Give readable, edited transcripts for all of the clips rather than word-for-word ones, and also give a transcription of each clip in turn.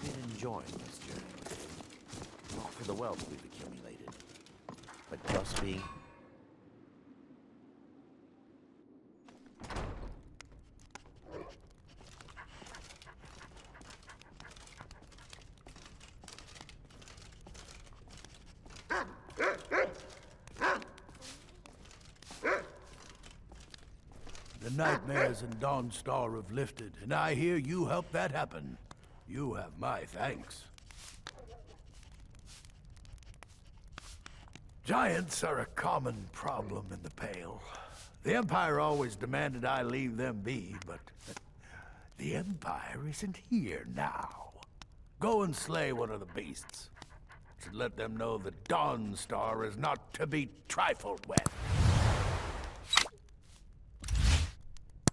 I've been enjoying this journey. Not for the wealth we've accumulated, but just being... The nightmares in Dawnstar have lifted, and I hear you helped that happen. You have my thanks. Giants are a common problem in the Pale. The Empire always demanded I leave them be, but the Empire isn't here now. Go and slay one of the beasts. Should let them know that Dawnstar is not to be trifled with.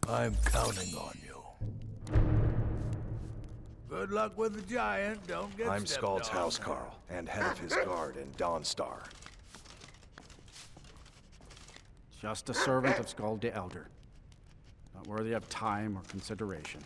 I'm counting on you. Good luck with the giant. Don't get I'm stepped Scald's on. housecarl, and head of his guard in Dawnstar. Just a servant of Skald the Elder. Not worthy of time or consideration.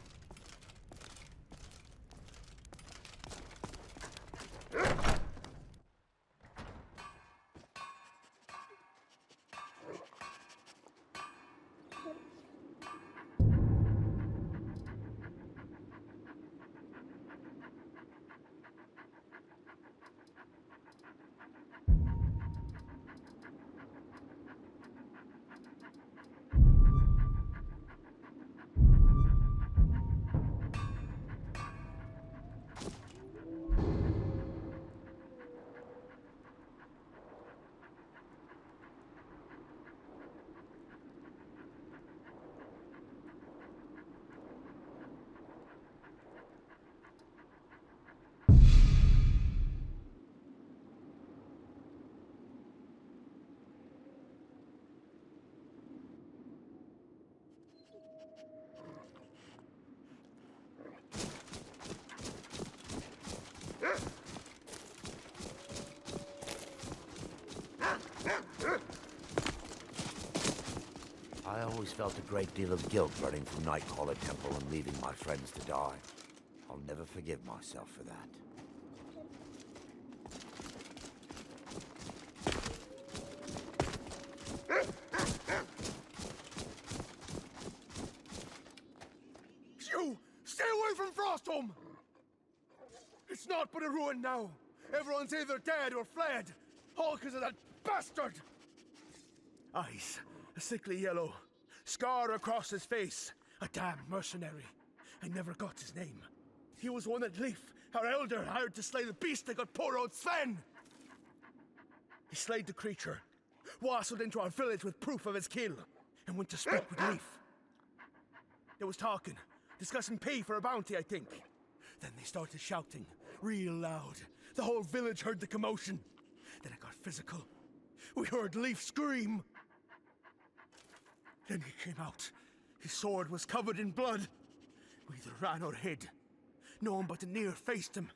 I always felt a great deal of guilt running from Nightcaller Temple and leaving my friends to die. I'll never forgive myself for that. You! Stay away from Frostholm! It's not but a ruin now. Everyone's either dead or fled. All because of that bastard! Eyes, a sickly yellow. Scar across his face. A damned mercenary. I never got his name. He was one that Leif, our elder, hired to slay the beast that got poor old Sven. He slayed the creature, wassled into our village with proof of his kill, and went to speak with Leif. There was talking, discussing pay for a bounty, I think. Then they started shouting, real loud. The whole village heard the commotion. Then it got physical. We heard Leif scream. Then he came out. His sword was covered in blood. We either ran or hid. No one but the near faced him.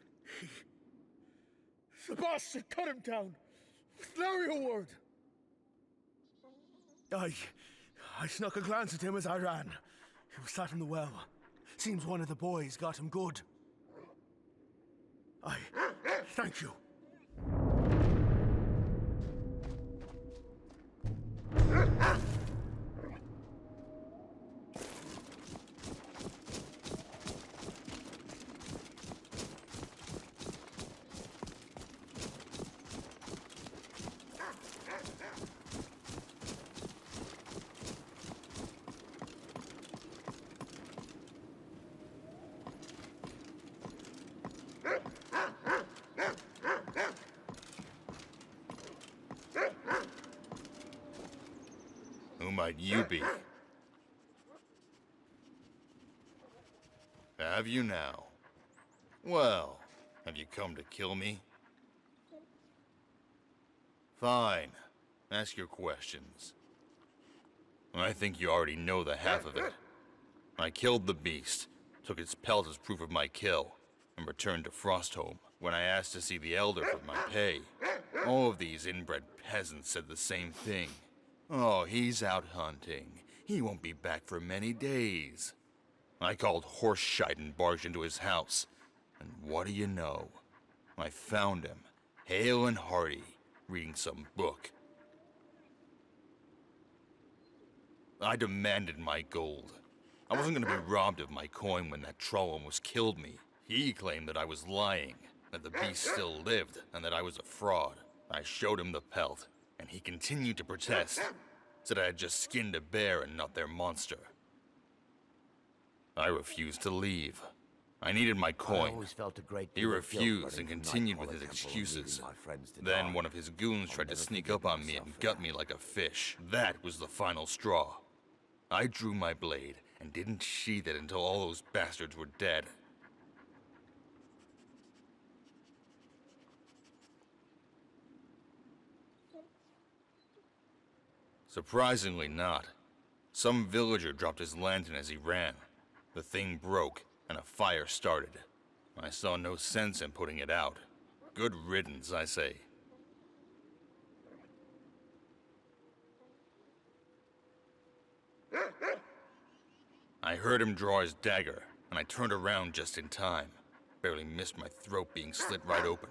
The bastard cut him down. With nary a word. I snuck a glance at him as I ran. He was sat in the well. Seems one of the boys got him good. Thank you. Who might you be? Have you now? Well, have you come to kill me? Fine. Ask your questions. I think you already know the half of it. I killed the beast, took its pelt as proof of my kill, and returned to Frostholm when I asked to see the Elder for my pay. All of these inbred peasants said the same thing. Oh, he's out hunting. He won't be back for many days. I called horse shite and barged into his house. And what do you know? I found him, hale and hearty, reading some book. I demanded my gold. I wasn't going to be robbed of my coin when that troll almost killed me. He claimed that I was lying, that the beast still lived, and that I was a fraud. I showed him the pelt, and he continued to protest. Said I had just skinned a bear and not their monster. I refused to leave. I needed my I coin. always felt a great He deal of guilt refused and running from continued with Nightcrawler his Temple and excuses. leaving my friends to Then die. one of his goons tried to never sneak forgive up on me myself and for gut that. me like a fish. That was the final straw. I drew my blade and didn't sheath it until all those bastards were dead. Surprisingly not. Some villager dropped his lantern as he ran. The thing broke, and a fire started. I saw no sense in putting it out. Good riddance, I say. I heard him draw his dagger, and I turned around just in time. Barely missed my throat being slit right open.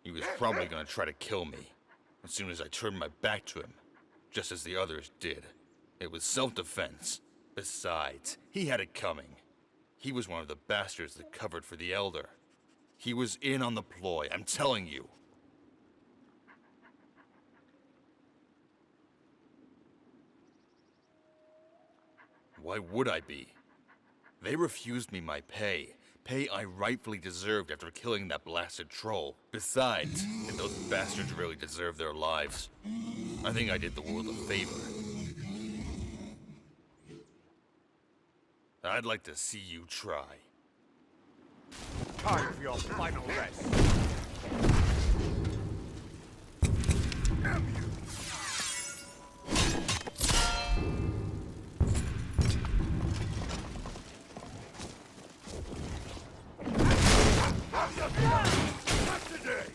He was probably gonna try to kill me, as soon as I turned my back to him, just as the others did. It was self-defense. Besides, he had it coming. He was one of the bastards that covered for the Elder. He was in on the ploy, I'm telling you. Why would I be? They refused me my pay. Pay I rightfully deserved after killing that blasted troll. Besides, if those bastards really deserved their lives, I think I did the world a favor. I'd like to see you try. Time for your final rest. Damn you! Not today!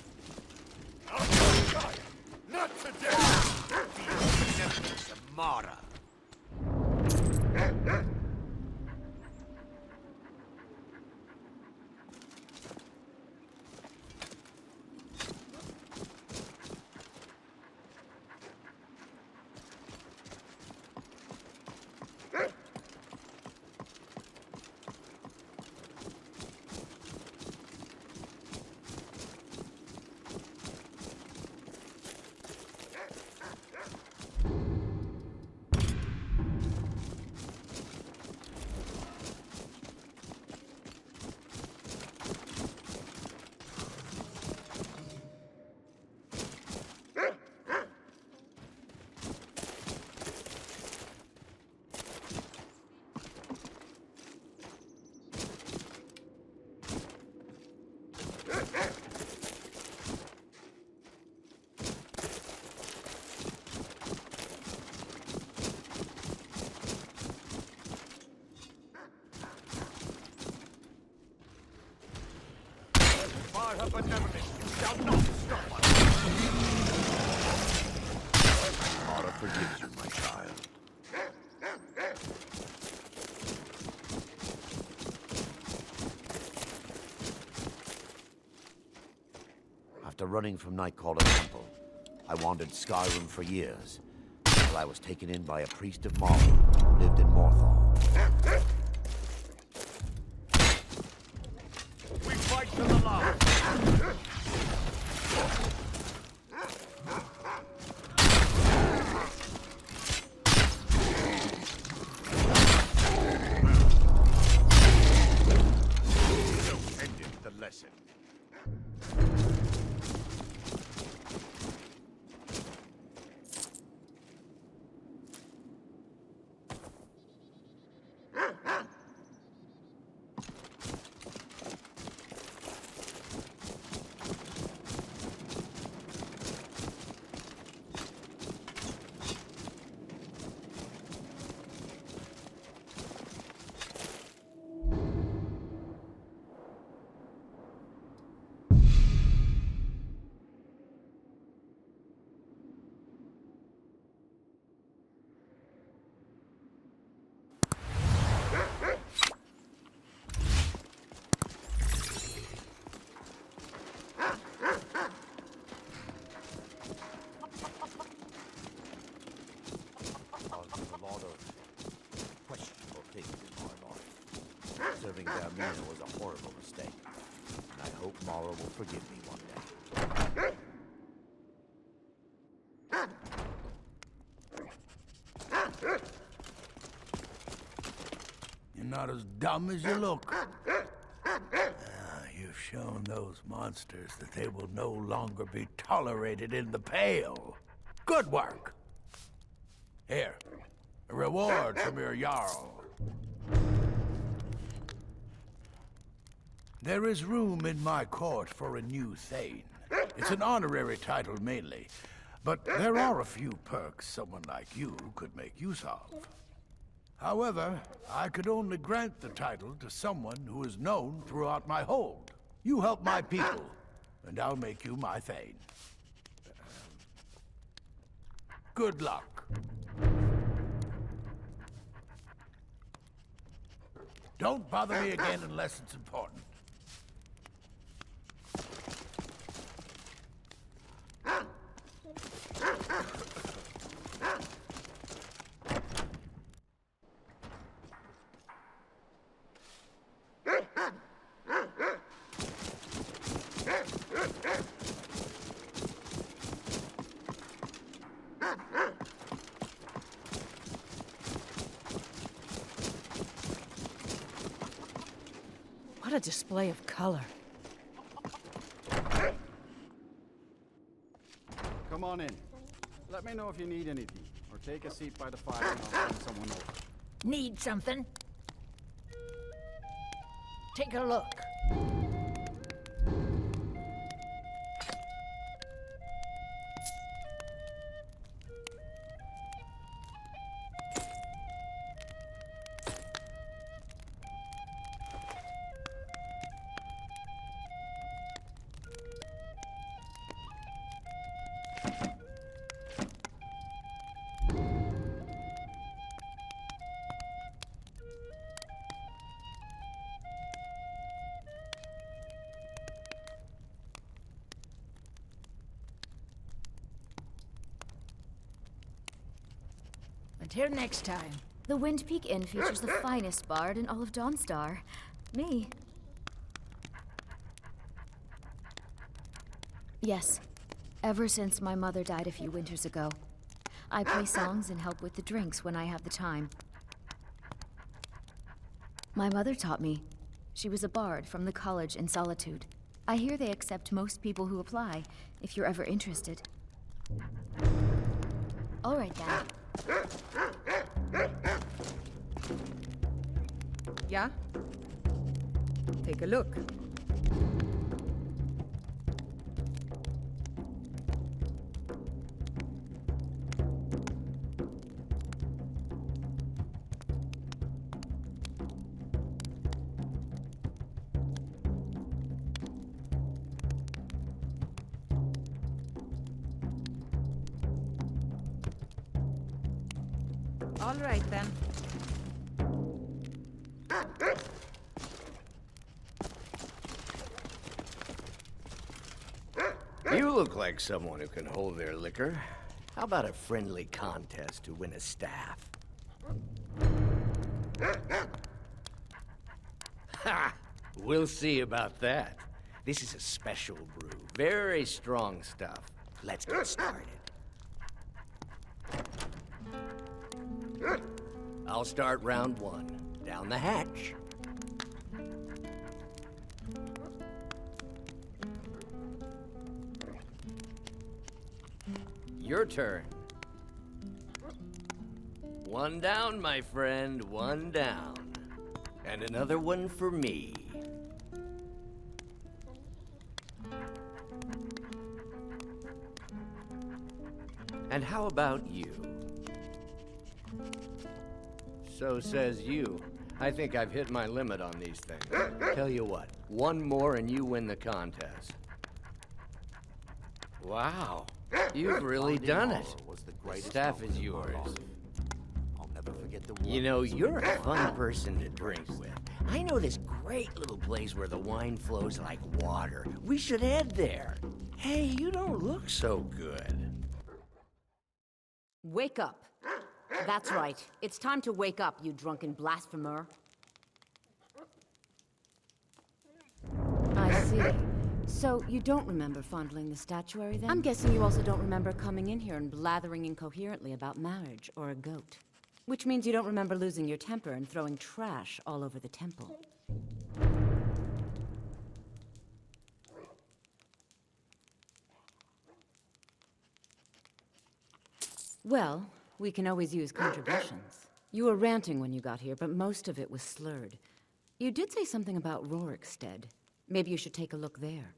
I'll die! Not today! Samara. By her benevolence, you shall not stop us! Mara forgives you, my child. After running from Nightcrawler Temple, I wandered Skyrim for years, until I was taken in by a priest of Marvel who lived in Morthal. We fight to the last! So ended the lesson. Nina was a horrible mistake. And I hope Mara will forgive me one day. You're not as dumb as you look. You've shown those monsters that they will no longer be tolerated in the Pale. Good work. Here, a reward from your Jarl. There is room in my court for a new Thane. It's an honorary title mainly, but there are a few perks someone like you could make use of. However, I could only grant the title to someone who is known throughout my hold. You help my people, and I'll make you my Thane. Good luck. Don't bother me again unless it's important. What a display of color. Come on in. Let me know if you need anything, or take a seat by the fire and I'll send someone over. Need something? Take a look. Until next time. The Wind Peak Inn features the finest bard in all of Dawnstar. Me. Yes. Ever since my mother died a few winters ago. I play songs and help with the drinks when I have the time. My mother taught me. She was a bard from the college in Solitude. I hear they accept most people who apply, if you're ever interested. All right, then. Yeah? Take a look. All right, then. You look like someone who can hold their liquor. How about a friendly contest to win a staff? Ha! We'll see about that. This is a special brew. Very strong stuff. Let's get started. I'll start round one. Down the hatch. Your turn. One down, my friend, one down. And another one for me. And how about you? So says you. I think I've hit my limit on these things. Tell you what, one more and you win the contest. Wow, you've really done it. The staff is yours. I'll never forget the You know, you're a fun person to drink with. I know this great little place where the wine flows like water. We should head there. Hey, you don't look so good. Wake up. That's right. It's time to wake up, you drunken blasphemer. see. So, you don't remember fondling the statuary then? I'm guessing you also don't remember coming in here and blathering incoherently about marriage or a goat. Which means you don't remember losing your temper and throwing trash all over the temple. Well, we can always use contributions. You were ranting when you got here, but most of it was slurred. You did say something about Rorikstead. Maybe you should take a look there.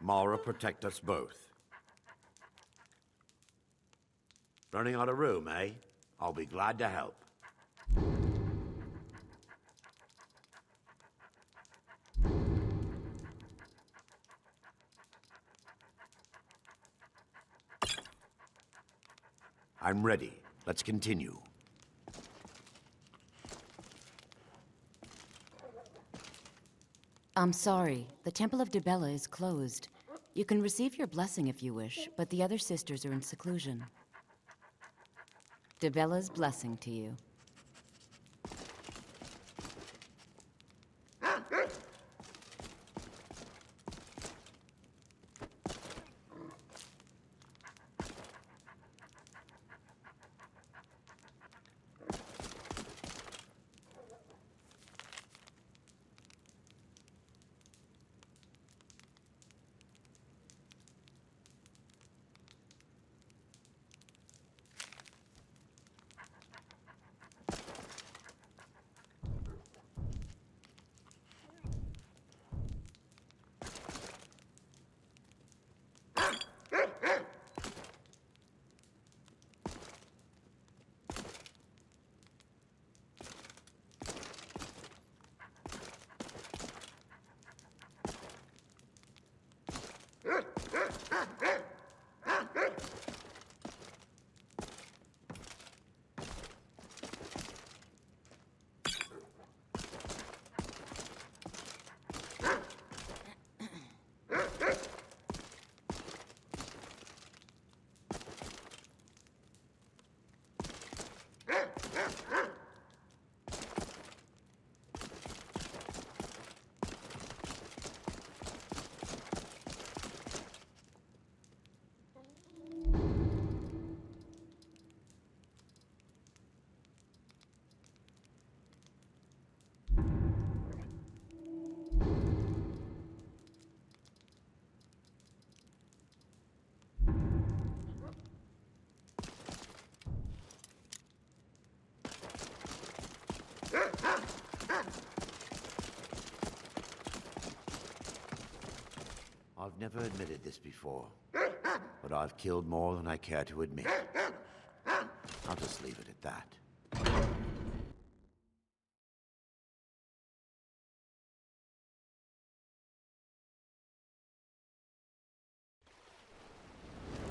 Mara, protect us both. Running out of room, eh? I'll be glad to help. I'm ready. Let's continue. I'm sorry. The Temple of Dibella is closed. You can receive your blessing if you wish, but the other sisters are in seclusion. Dibella's blessing to you. I've never admitted this before, but I've killed more than I care to admit. I'll just leave it at that.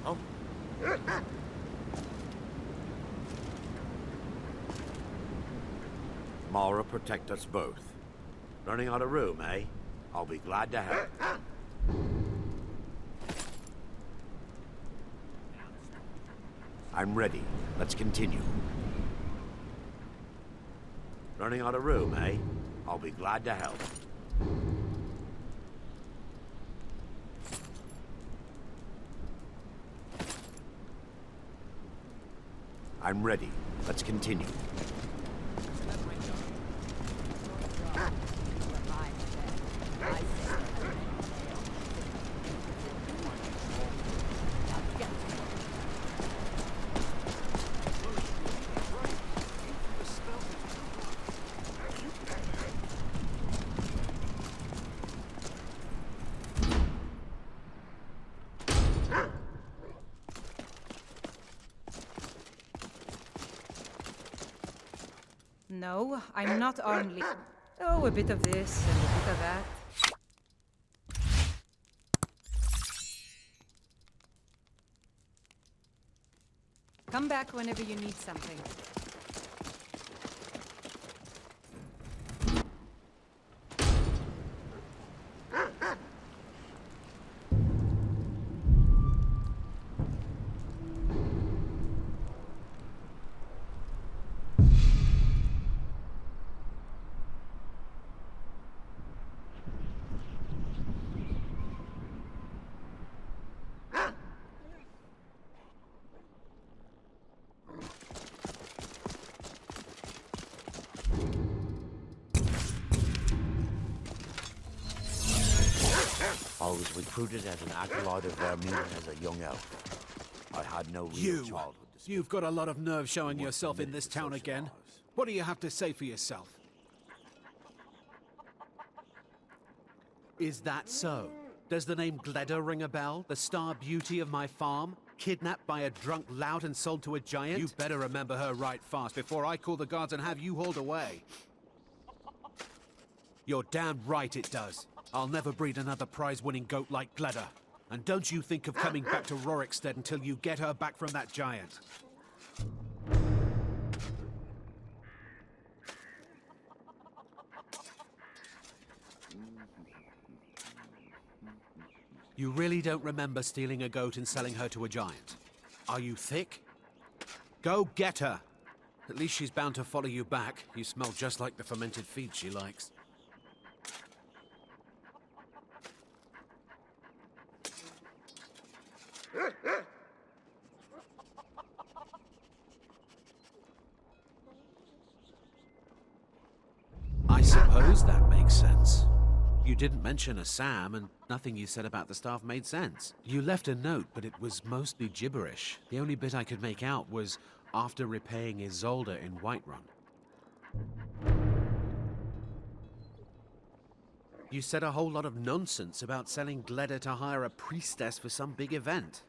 Oh. Mara, protect us both. Running out of room, eh? I'll be glad to help. I'm ready. Let's continue. Running out of room, eh? I'll be glad to help. I'm ready. Let's continue. No, I'm not only... Oh, a bit of this and a bit of that. Come back whenever you need something. recruited as an acolyte of Vermina as a young elf. I had no real childhood to speak You've got a lot of nerve showing weren't yourself in permitted this to town again. socialize. What do you have to say for yourself? Is that so? Does the name Gleda ring a bell? The star beauty of my farm? Kidnapped by a drunk lout and sold to a giant? You better remember her right fast before I call the guards and have you hauled away. You're damn right it does. I'll never breed another prize-winning goat like Gleda. And don't you think of coming back to Rorikstead until you get her back from that giant. You really don't remember stealing a goat and selling her to a giant? Are you thick? Go get her! At least she's bound to follow you back. You smell just like the fermented feed she likes. I suppose that makes sense. You didn't mention a Sam, and nothing you said about the staff made sense. You left a note, but it was mostly gibberish. The only bit I could make out was after repaying Isolde in Whiterun. You said a whole lot of nonsense about selling Gleda to hire a priestess for some big event.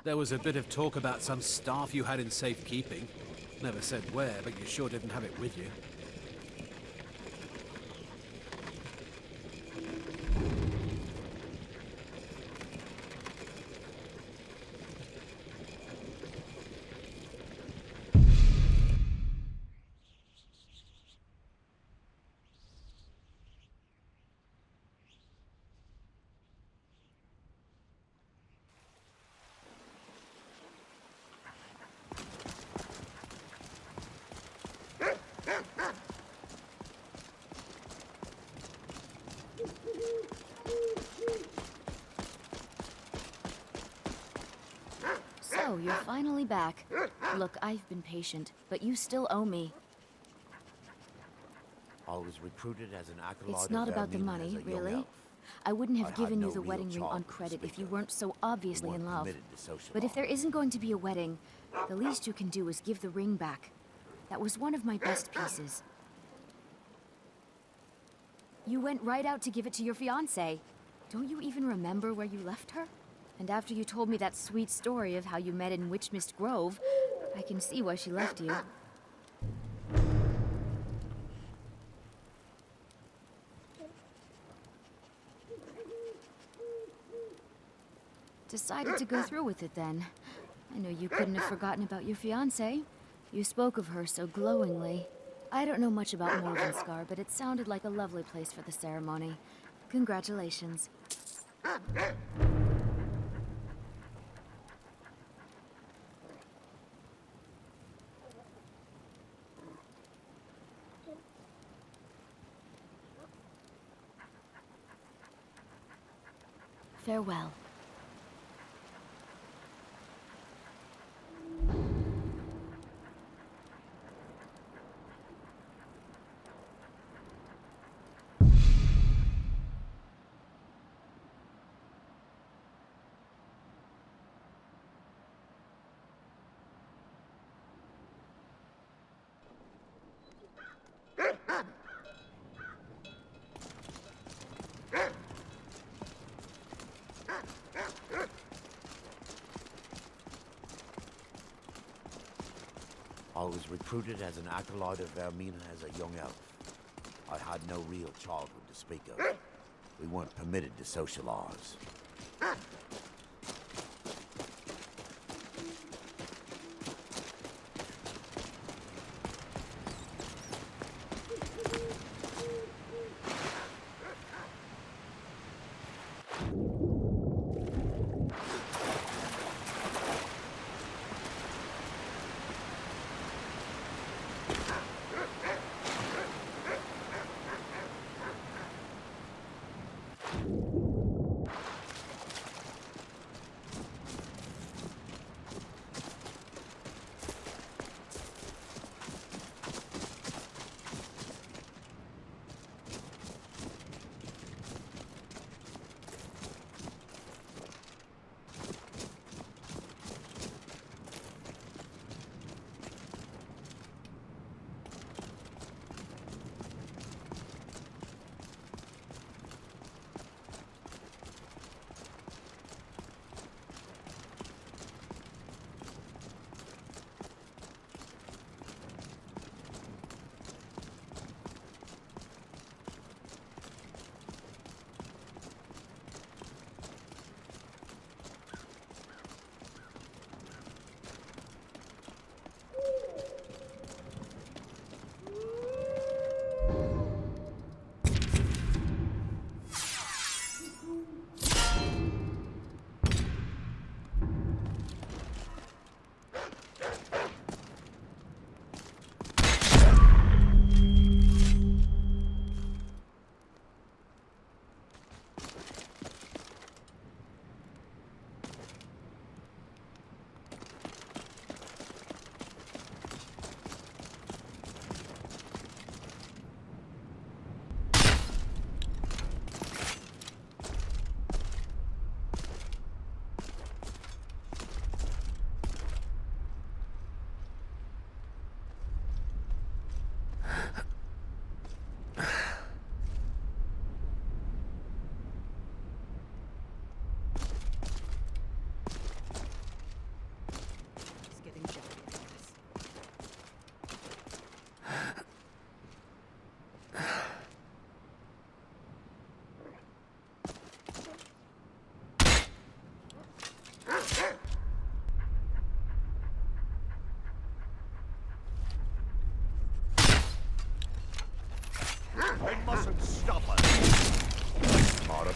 There was a bit of talk about some staff you had in safekeeping. Never said where, but you sure didn't have it with you. So, you're finally back. Look, I've been patient, but you still owe me. I was recruited as an acolyte It's of not about the Vermina money, as a young really. elf. I wouldn't I have had given no you the real wedding ring on childhood to credit if speak you of. weren't so obviously We in weren't love. permitted to socialize. But if there isn't going to be a wedding, the least you can do is give the ring back. That was one of my best pieces. You went right out to give it to your fiancé. Don't you even remember where you left her? And after you told me that sweet story of how you met in Witchmist Grove, I can see why she left you. Decided to go through with it then. I know you couldn't have forgotten about your fiancé. You spoke of her so glowingly. I don't know much about Morvenskar, but it sounded like a lovely place for the ceremony. Congratulations. Farewell. I was recruited as an acolyte of Vermina as a young elf. I had no real childhood to speak of. We weren't permitted to socialize.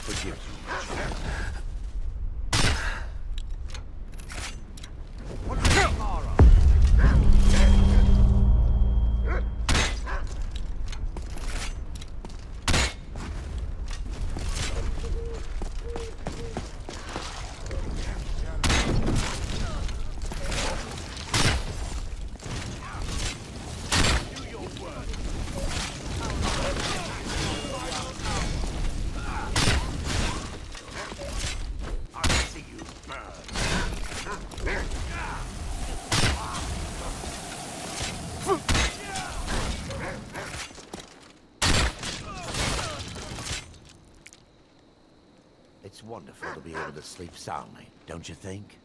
forgives you. It's wonderful to be able to sleep soundly, don't you think?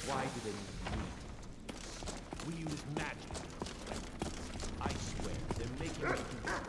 Why do they need us? We use magic. I swear, they're making us do work.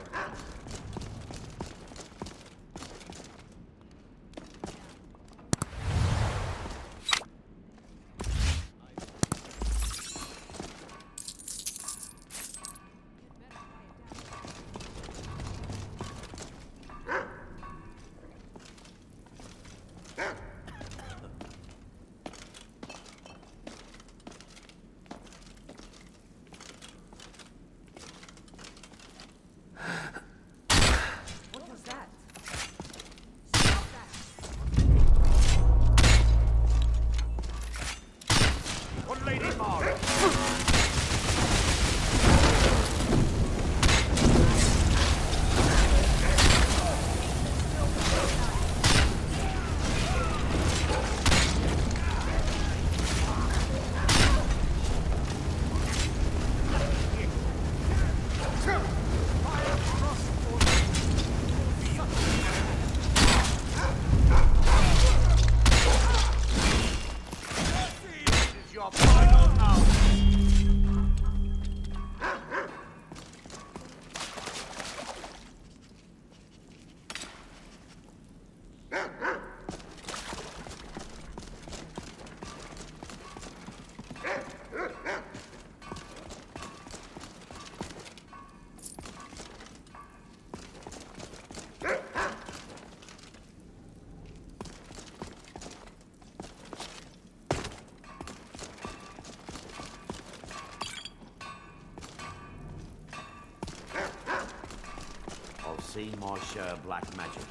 Seen my share of black magic.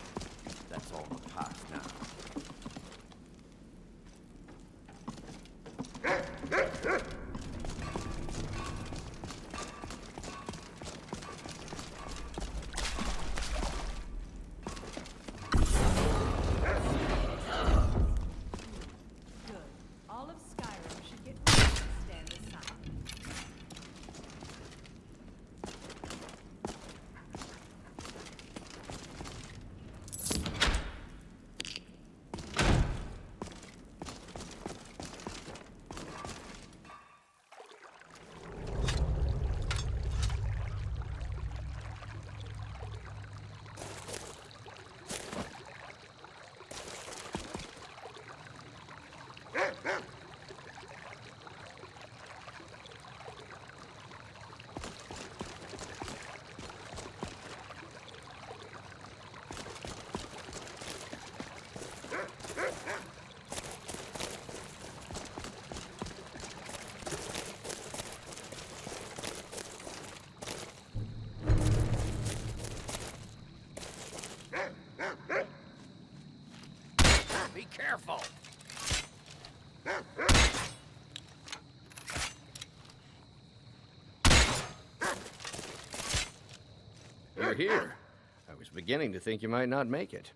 That's all in the past now. Good. All of Skyrim should get ready to stand aside. you're here. I was beginning to think you might not make it.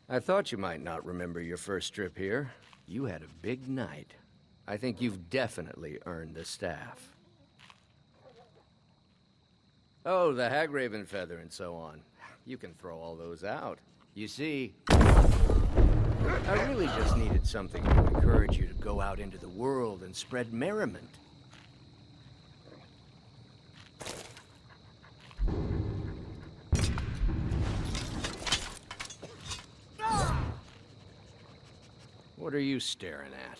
I thought you might not remember your first trip here. You had a big night. I think you've definitely earned the staff. Oh, the Hagraven feather and so on. You can throw all those out. You see, I really just needed something to encourage you to go out into the world and spread merriment. What are you staring at?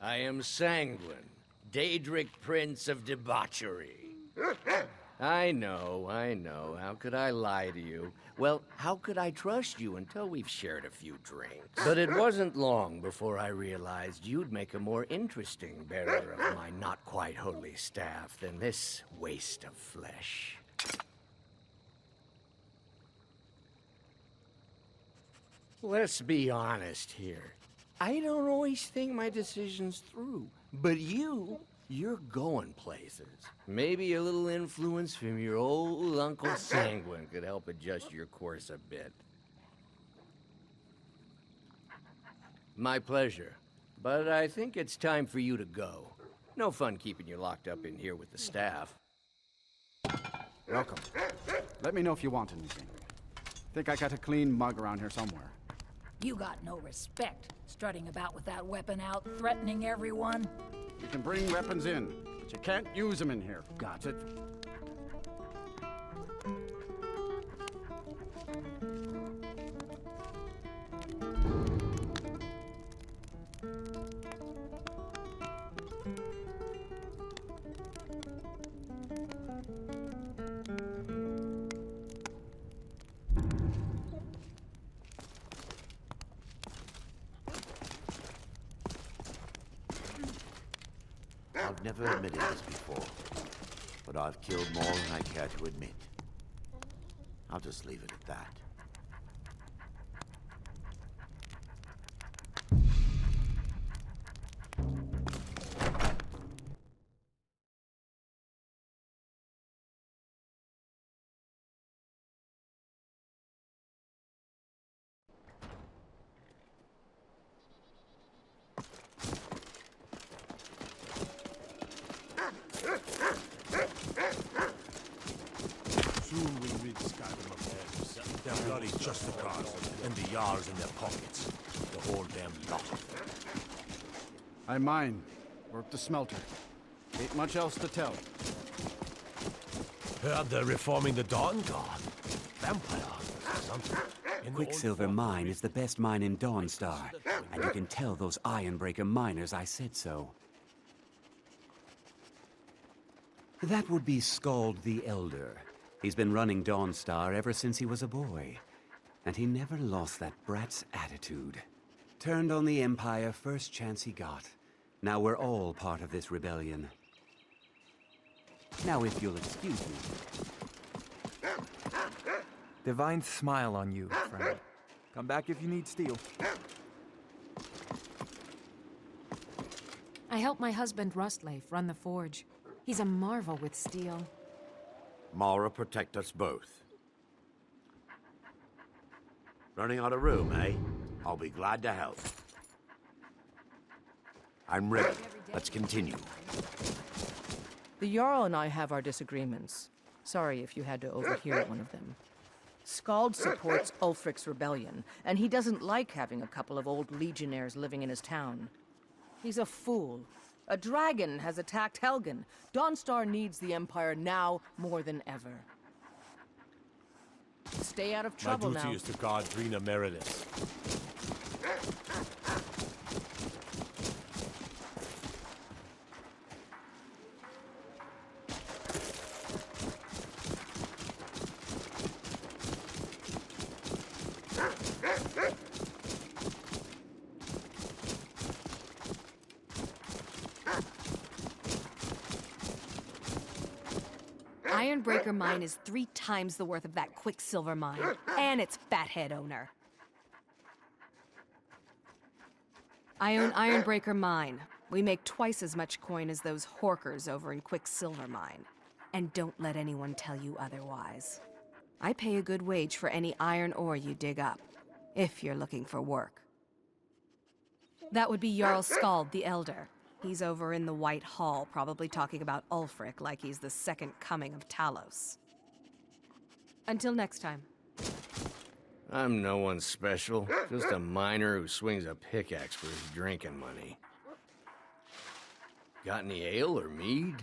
I am Sanguine, Daedric Prince of Debauchery. I know. How could I lie to you? Well, how could I trust you until we've shared a few drinks? But it wasn't long before I realized you'd make a more interesting bearer of my not-quite-holy staff than this waste of flesh. Let's be honest here. I don't always think my decisions through, but you're going places. Maybe a little influence from your old Uncle Sanguine could help adjust your course a bit. My pleasure, but I think it's time for you to go. No fun keeping you locked up in here with the staff. Welcome. Let me know if you want anything. Think I got a clean mug around here somewhere. You got no respect, strutting about with that weapon out, threatening everyone. You can bring weapons in, but you can't use them in here. Got it? I've never admitted this before, but I've killed more than I care to admit. I'll just leave it at that. Soon we'll rid Skyrim of theirs. Their bloody justicars and the Jarls in their pockets. The whole damn lot of them. I mine. Work the smelter. Ain't much else to tell. Heard they're reforming the Dawn Guard. Vampires or something. In the Quicksilver old Mine is the best mine in Dawnstar, and you can tell those Ironbreaker miners I said so. That would be Skald the Elder. He's been running Dawnstar ever since he was a boy, and he never lost that brat's attitude. Turned on the Empire first chance he got. Now we're all part of this rebellion. Now if you'll excuse me. Divine smile on you, friend. Come back if you need steel. I helped my husband Rustleif run the forge. He's a marvel with steel. Mara, protect us both. Running out of room, eh? I'll be glad to help. I'm ready. Let's continue. The Jarl and I have our disagreements. Sorry if you had to overhear one of them. Skald supports Ulfric's rebellion, and he doesn't like having a couple of old legionnaires living in his town. He's a fool. A dragon has attacked Helgen. Dawnstar needs the Empire now more than ever. Stay out of trouble now. My duty is to guard Brina Meredith. Ironbreaker Mine is 3 times the worth of that Quicksilver Mine, and its fathead owner. I own Ironbreaker Mine. We make twice as much coin as those horkers over in Quicksilver Mine. And don't let anyone tell you otherwise. I pay a good wage for any iron ore you dig up, if you're looking for work. That would be Jarl Skald the Elder. He's over in the White Hall, probably talking about Ulfric like he's the second coming of Talos. Until next time. I'm no one special, just a miner who swings a pickaxe for his drinking money. Got any ale or mead?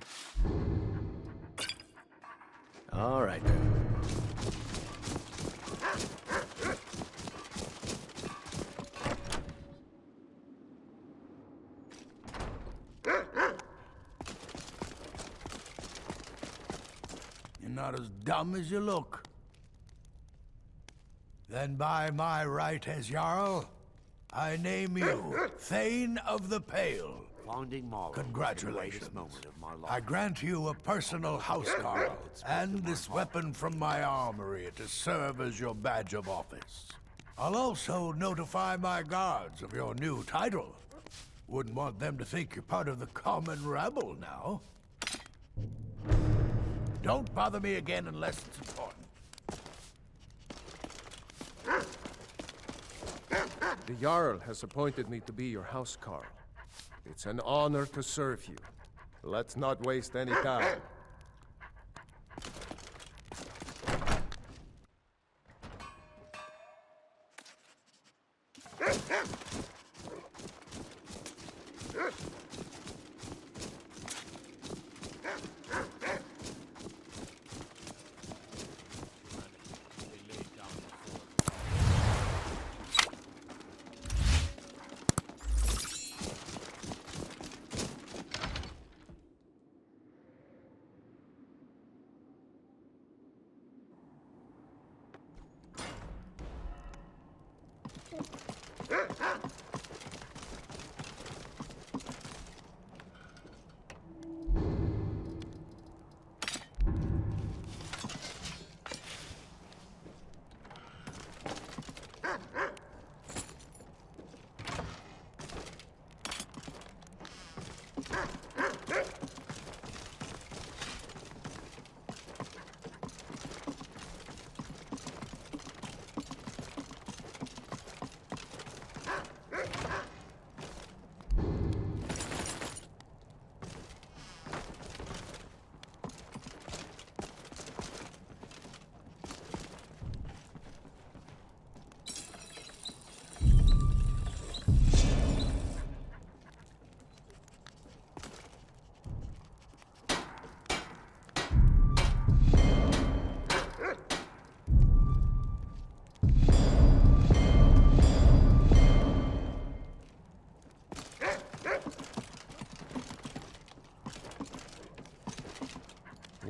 All right then. You're not as dumb as you look. Then by my right as Jarl, I name you Thane of the Pale. Finding Mara. Congratulations. Moment of my life. I grant you a personal housecarl and this weapon from my armory to serve as your badge of office. I'll also notify my guards of your new title. Wouldn't want them to think you're part of the common rabble now. Don't bother me again unless it's important. The Jarl has appointed me to be your housecarl. It's an honor to serve you. Let's not waste any time.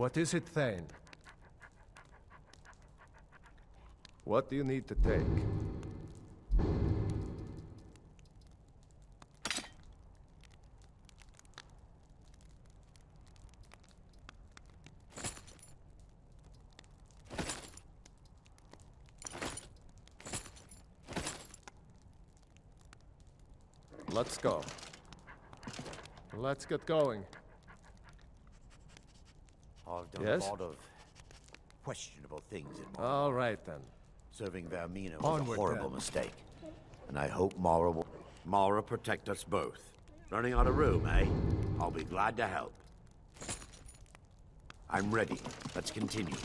What is it, Thane? What do you need to take? Let's go. Let's get going. I've done Yes? a lot of questionable things in my All right, then. Serving Vermina was Onward, a horrible then. mistake. And I hope Mara will... Mara protect us both. Running out of room, eh? I'll be glad to help. I'm ready. Let's continue.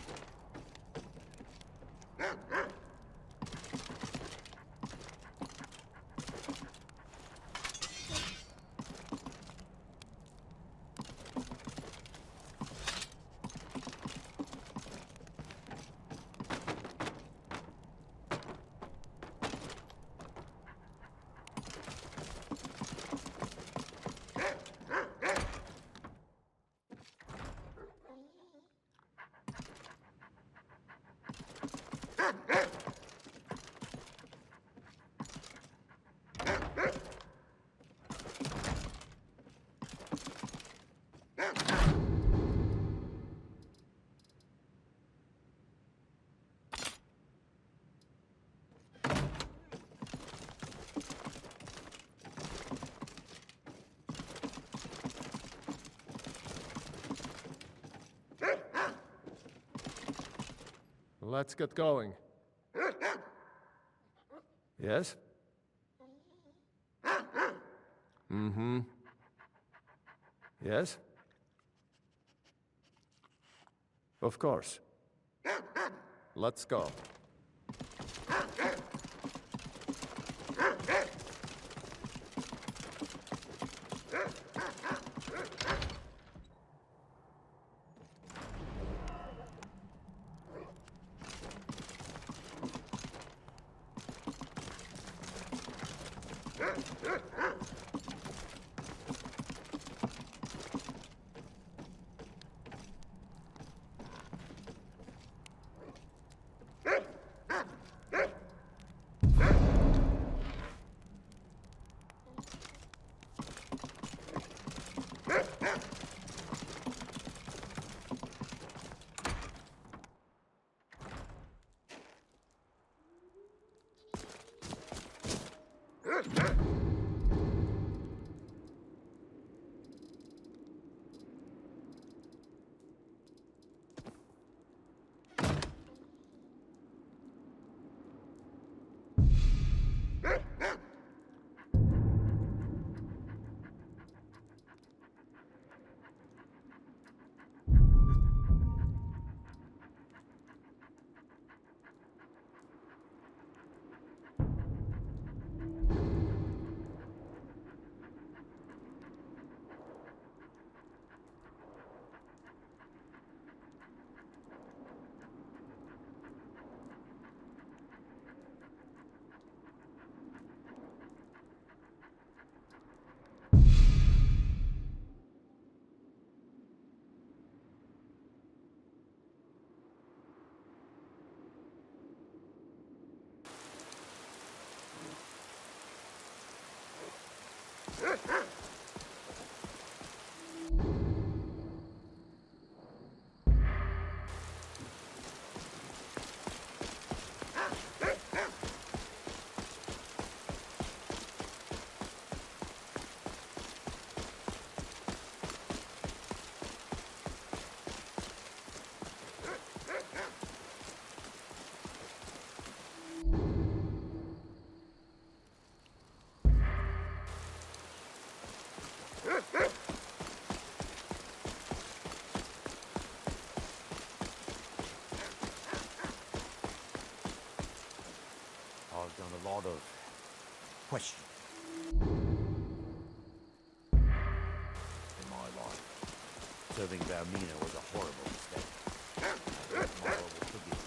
Let's get going. Yes? Mm-hmm. Yes? Of course. Let's go. I've done a lot of questioning in my life. Serving Vermina was a horrible mistake. I hope tomorrow will forgive me.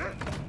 Huh?